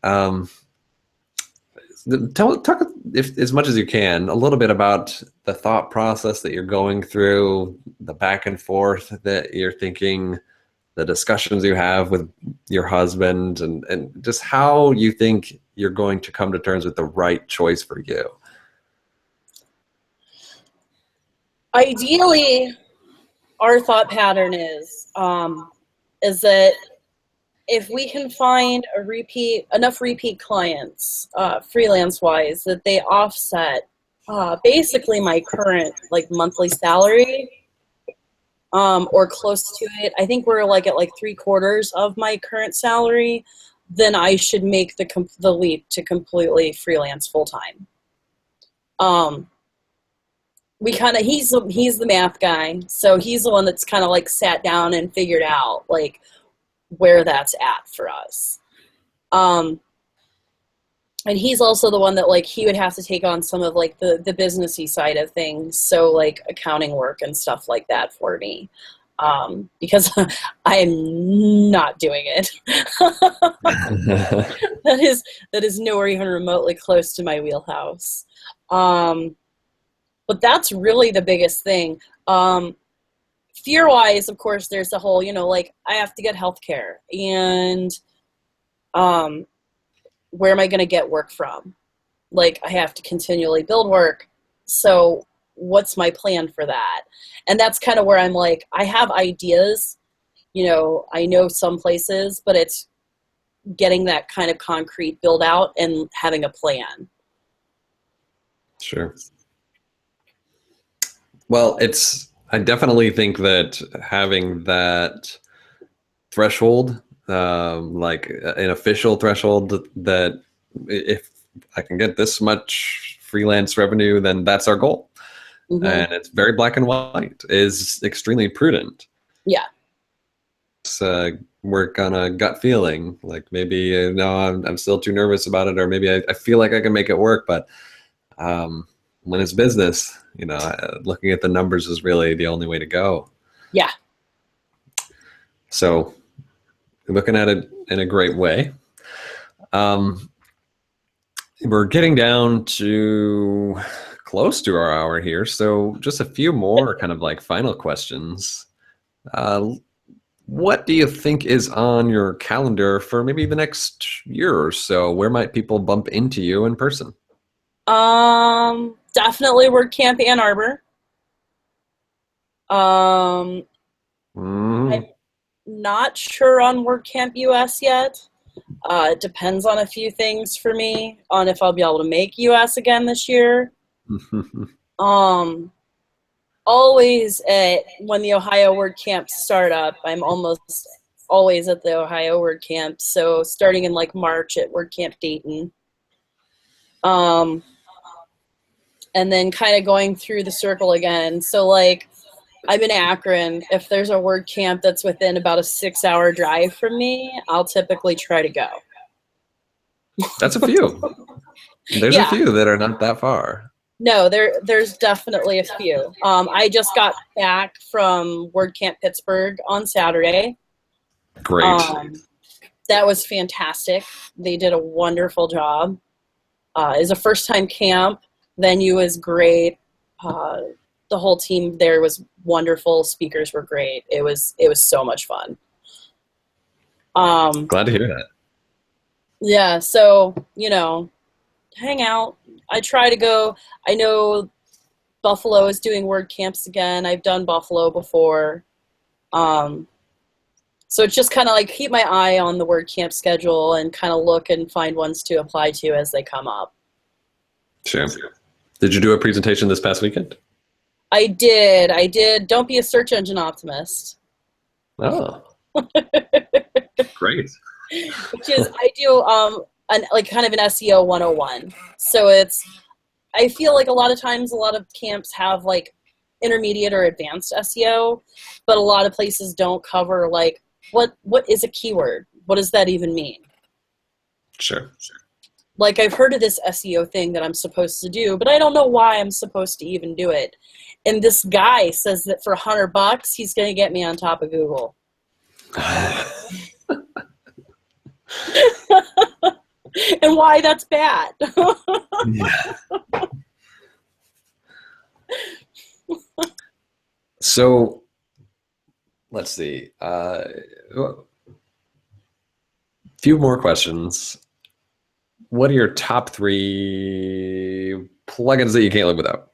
Um, talk if as much as you can a little bit about the thought process that you're going through, the back and forth that you're thinking, the discussions you have with your husband, and just how you think you're going to come to terms with the right choice for you. Ideally, our thought pattern is that if we can find enough repeat clients, freelance wise, that they offset basically my current like monthly salary, or close to it. I think we're like at like 3/4 of my current salary. Then I should make the leap to completely freelance full time. He's the math guy, so he's the one that's kind of like sat down and figured out like where that's at for us. And he's also the one that like he would have to take on some of like the businessy side of things, so like accounting work and stuff like that for me, because I am not doing it. that is nowhere even remotely close to my wheelhouse. But that's really the biggest thing. Fear-wise, of course, there's the whole, like I have to get healthcare, and where am I going to get work from? Like I have to continually build work. So what's my plan for that? And that's kind of where I'm like, I have ideas, I know some places, but it's getting that kind of concrete build out and having a plan. Sure. Well, I definitely think that having that threshold, like an official threshold, that if I can get this much freelance revenue, then that's our goal. Mm-hmm. And it's very black and white, is extremely prudent. Yeah. It's work on a gut feeling, like maybe no, I'm still too nervous about it, or maybe I feel like I can make it work, but when it's business, looking at the numbers is really the only way to go. Yeah. So looking at it in a great way. We're getting down to close to our hour here, so just a few more kind of like final questions. What do you think is on your calendar for maybe the next year or so? Where might people bump into you in person? Definitely WordCamp Ann Arbor. I'm not sure on WordCamp US yet. It depends on a few things for me, on if I'll be able to make US again this year. Always when the Ohio WordCamp start up, I'm almost always at the Ohio WordCamp. So starting in like March at WordCamp Dayton. And then kind of going through the circle again. So like I'm in Akron. If there's a WordCamp that's within about a 6-hour drive from me, I'll typically try to go. That's a few. There's a few that are not that far. No, there's definitely a few. I just got back from WordCamp Pittsburgh on Saturday. Great. That was fantastic. They did a wonderful job. It was a first-time camp. Venue was great. The whole team there was wonderful. Speakers were great. It was so much fun. Glad to hear that. Yeah, so, hang out. I try to go. I know Buffalo is doing WordCamps again. I've done Buffalo before. So it's just kind of like keep my eye on the WordCamp schedule and kind of look and find ones to apply to as they come up. Sure. Did you do a presentation this past weekend? I did. Don't be a search engine optimist. Oh. Great. which is I do like kind of an SEO 101. So I feel like a lot of times a lot of camps have like intermediate or advanced SEO, but a lot of places don't cover like what is a keyword? What does that even mean? Sure. Like I've heard of this SEO thing that I'm supposed to do, but I don't know why I'm supposed to even do it. And this guy says that for $100, he's going to get me on top of Google. And why that's bad. Yeah. So let's see. Few more questions. What are your top 3 plugins that you can't live without?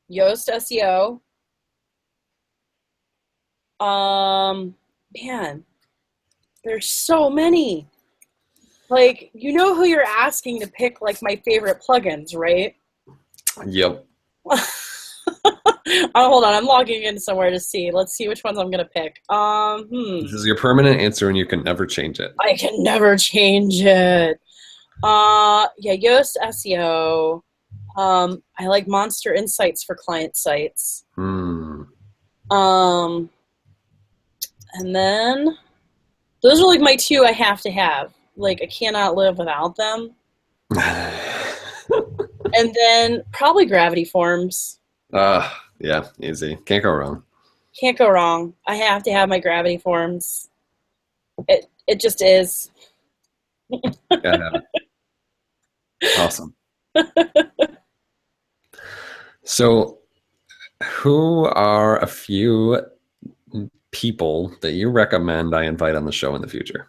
Yoast SEO. Man, there's so many. Like, you know who you're asking to pick like my favorite plugins, right? Yep. Oh, hold on, I'm logging in somewhere to see. Let's see which ones I'm gonna pick. This is your permanent answer and you can never change it. I can never change it. Yeah, Yoast SEO. I like Monster Insights for client sites. And then those are like my 2 I have to have. Like I cannot live without them. And then probably Gravity Forms. Yeah, easy. Can't go wrong. Can't go wrong. I have to have my Gravity Forms. It just is. Gotta have it. Awesome. So, who are a few people that you recommend I invite on the show in the future?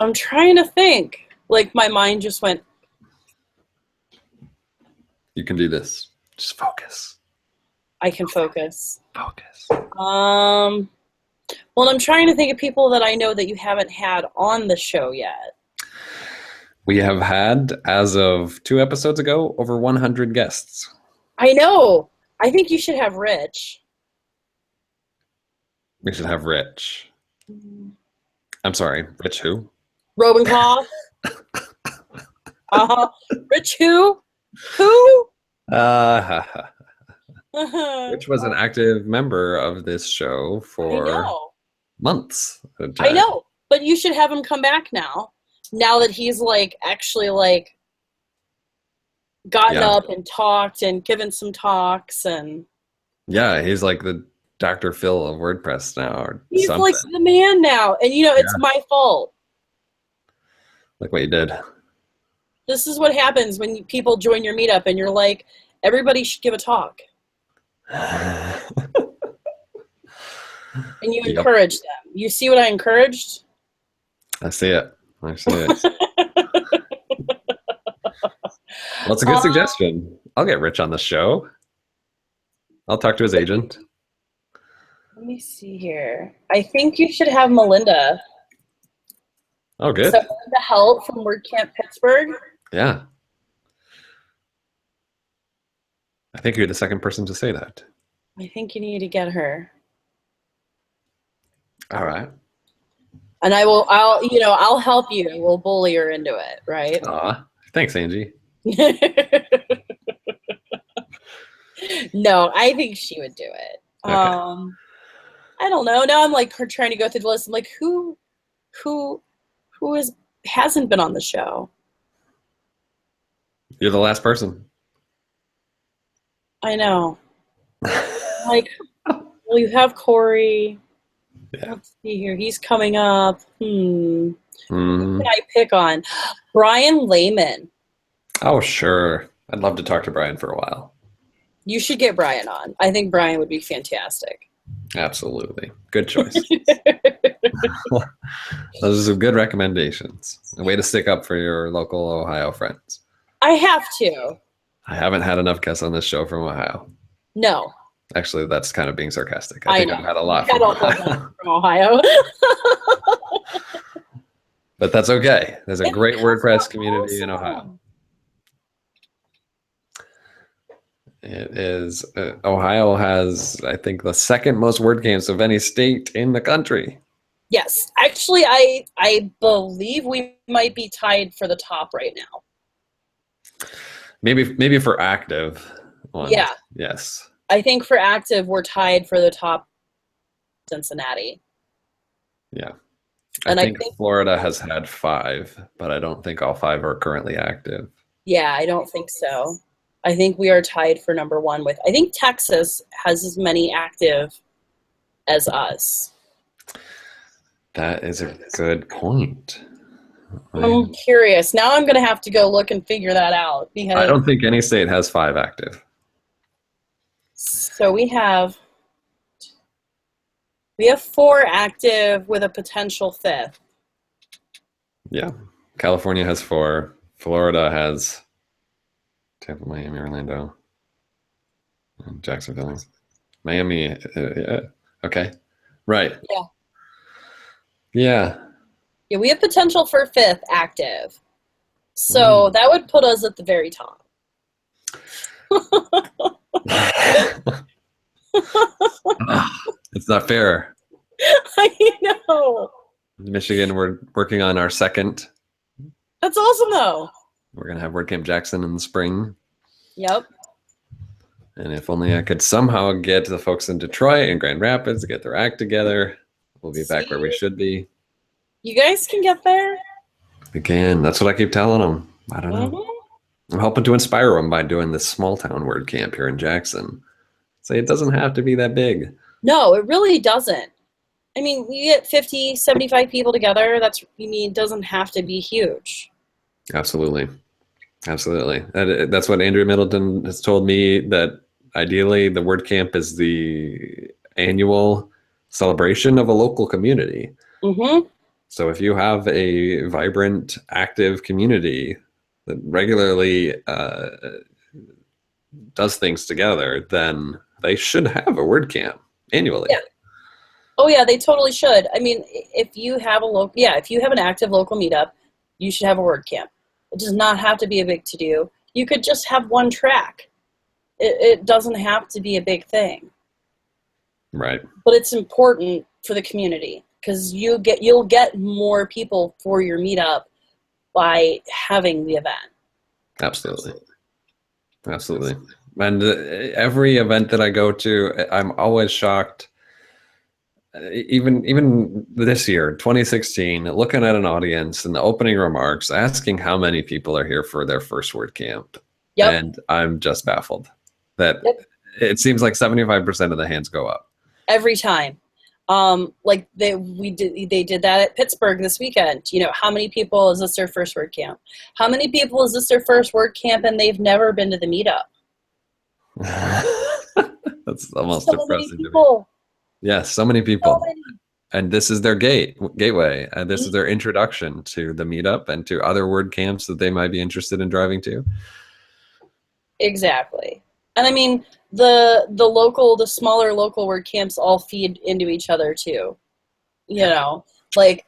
I'm trying to think. Like my mind just went. You can do this. Just focus. I can focus. Focus. Well, I'm trying to think of people that I know that you haven't had on the show yet. We have had, as of 2 episodes ago, over 100 guests. I know. I think you should have Rich. We should have Rich. I'm sorry, Rich who? Robenkopf. Rich who? Who? Rich was an active member of this show for months at a time. I know, but you should have him come back now. Now that he's like actually like gotten up and talked and given some talks and yeah, he's like the Dr. Phil of WordPress now or he's something. Like the man now. And you know, it's my fault. Look what you did. This is what happens when people join your meetup and you're like, everybody should give a talk. And you encourage them. You see what I encouraged? I see it. I see it. Well, it's a good suggestion. I'll get Rich on the show. I'll talk to his agent. Let me see here. I think you should have Melinda. Oh, good. So Melinda Helt from WordCamp Pittsburgh. Yeah. I think you're the second person to say that. I think you need to get her. All right. And I'll help you. We'll bully her into it, right? Thanks, Angie. No, I think she would do it. Okay. I don't know. Now I'm like trying to go through the list. I'm like, who hasn't been on the show? You're the last person. I know. Like, well, you have Corey. Yeah. Let's see here. He's coming up. Who can I pick on? Brian Lehman. Oh, sure. I'd love to talk to Brian for a while. You should get Brian on. I think Brian would be fantastic. Absolutely. Good choice. Those are some good recommendations. A way to stick up for your local Ohio friends. I have to. I haven't had enough guests on this show from Ohio. No. Actually, that's kind of being sarcastic. I think I've had a lot from Ohio. But that's okay. There's a great WordPress community in Ohio. It is, Ohio has, I think, the second most WordCamps of any state in the country. Yes, actually, I believe we might be tied for the top right now. Maybe for active ones. Yeah. Yes. I think for active, we're tied for the top Cincinnati. Yeah. And I think Florida has had 5, but I don't think all 5 are currently active. Yeah, I don't think so. I think we are tied for number 1 with, I think Texas has as many active as us. That is a good point. I'm curious. Now I'm going to have to go look and figure that out. Because I don't think any state has 5 active. So we have 4 active with a potential 5th. Yeah. California has 4. Florida has Tampa, Miami, Orlando, and Jacksonville. Miami. Okay. Right. Yeah. Yeah. Yeah, we have potential for 5th active. So that would put us at the very top. It's not fair. I know. Michigan, we're working on our 2nd. That's awesome, though. We're going to have WordCamp Jackson in the spring. Yep. And if only I could somehow get the folks in Detroit and Grand Rapids to get their act together, we'll be back where we should be. You guys can get there. We can. That's what I keep telling them. I don't know. I'm hoping to inspire them by doing this small town WordCamp here in Jackson. Say it doesn't have to be that big. No, it really doesn't. I mean, you get 50, 75 people together. It doesn't have to be huge. Absolutely. Absolutely. That's what Andrea Middleton has told me, that ideally the WordCamp is the annual celebration of a local community. Mm-hmm. So if you have a vibrant, active community that regularly does things together, then they should have a WordCamp annually. Yeah. Oh yeah, they totally should. I mean, if you have if you have an active local meetup, you should have a WordCamp. It does not have to be a big to-do. You could just have one track. It doesn't have to be a big thing. Right. But it's important for the community because you'll get more people for your meetup by having the event. Absolutely. Absolutely. And every event that I go to, I'm always shocked. Even this year, 2016, looking at an audience in the opening remarks, asking how many people are here for their first WordCamp. Yep. And I'm just baffled that it seems like 75% of the hands go up. Every time. Like they did that at Pittsburgh this weekend. You know, how many people is this their first WordCamp? How many people is this their first WordCamp and they've never been to the meetup? That's almost so depressing many people. to me. Yes, so many people. So many. And this is their gateway. And this is their introduction to the meetup and to other WordCamps that they might be interested in driving to. Exactly. And I mean, the smaller local WordCamps all feed into each other too. You know, like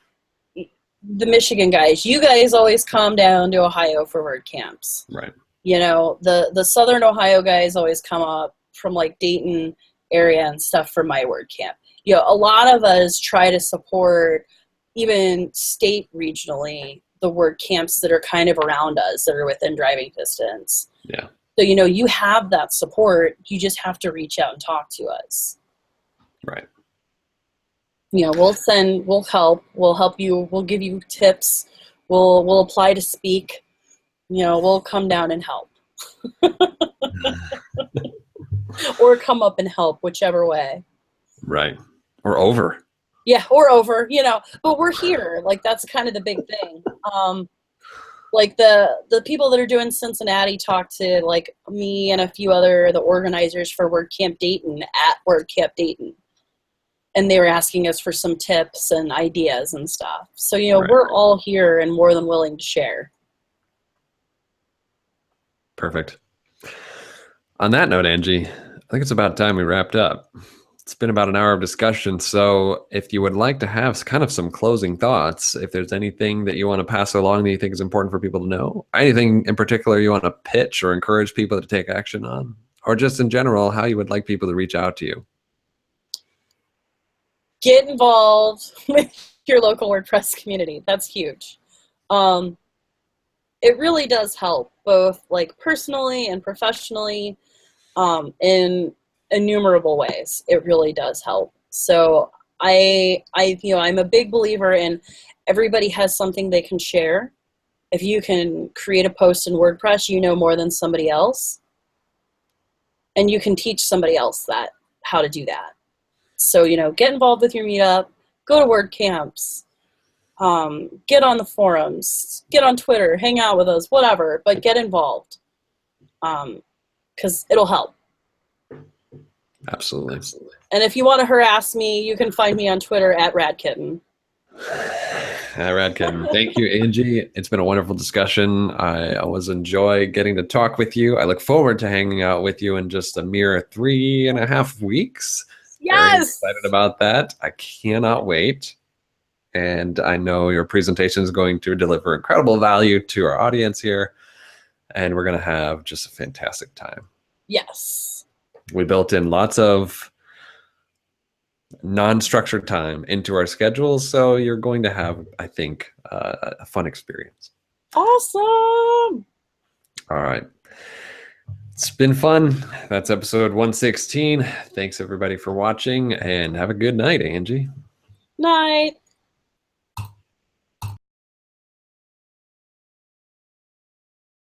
the Michigan guys, you guys always come down to Ohio for WordCamps. Right. You know, the Southern Ohio guys always come up from like Dayton area and stuff for my WordCamp. You know, a lot of us try to support, even state regionally, the WordCamps that are kind of around us, that are within driving distance. Yeah. So, you know, you have that support. You just have to reach out and talk to us. Right. You know, we'll help you, we'll give you tips, we'll apply to speak, you know, we'll come down and help. Or come up and help, whichever way. Right. Or over. Yeah, or over, you know, but we're here. Like, that's kind of the big thing. Like the people that are doing Cincinnati talked to like me and a few the organizers for WordCamp Dayton at WordCamp Dayton. And they were asking us for some tips and ideas and stuff. So, you know, we're all here and more than willing to share. Perfect. On that note, Angie, I think it's about time we wrapped up. It's been about an hour of discussion. So if you would like to have kind of some closing thoughts, if there's anything that you want to pass along that you think is important for people to know, anything in particular you want to pitch or encourage people to take action on, or just in general, how you would like people to reach out to you. Get involved with your local WordPress community. That's huge. It really does help, both like personally and professionally, in innumerable ways. It really does help. So I'm a big believer in everybody has something they can share. If you can create a post in WordPress, you know more than somebody else, and you can teach somebody else how to do that. So, get involved with your meetup, go to WordCamps, get on the forums, get on Twitter, hang out with us, whatever, but get involved, because it'll help. Absolutely. And if you want to harass me, you can find me on Twitter at Radkitten. Radkitten. Thank you, Angie. It's been a wonderful discussion. I always enjoy getting to talk with you. I look forward to hanging out with you in just a mere 3.5 weeks. Yes! Very excited about that. I cannot wait. And I know your presentation is going to deliver incredible value to our audience here. And we're going to have just a fantastic time. Yes. We built in lots of non-structured time into our schedules, so you're going to have, I think, a fun experience. Awesome. All right. It's been fun. That's episode 116. Thanks, everybody, for watching, and have a good night, Angie. Night.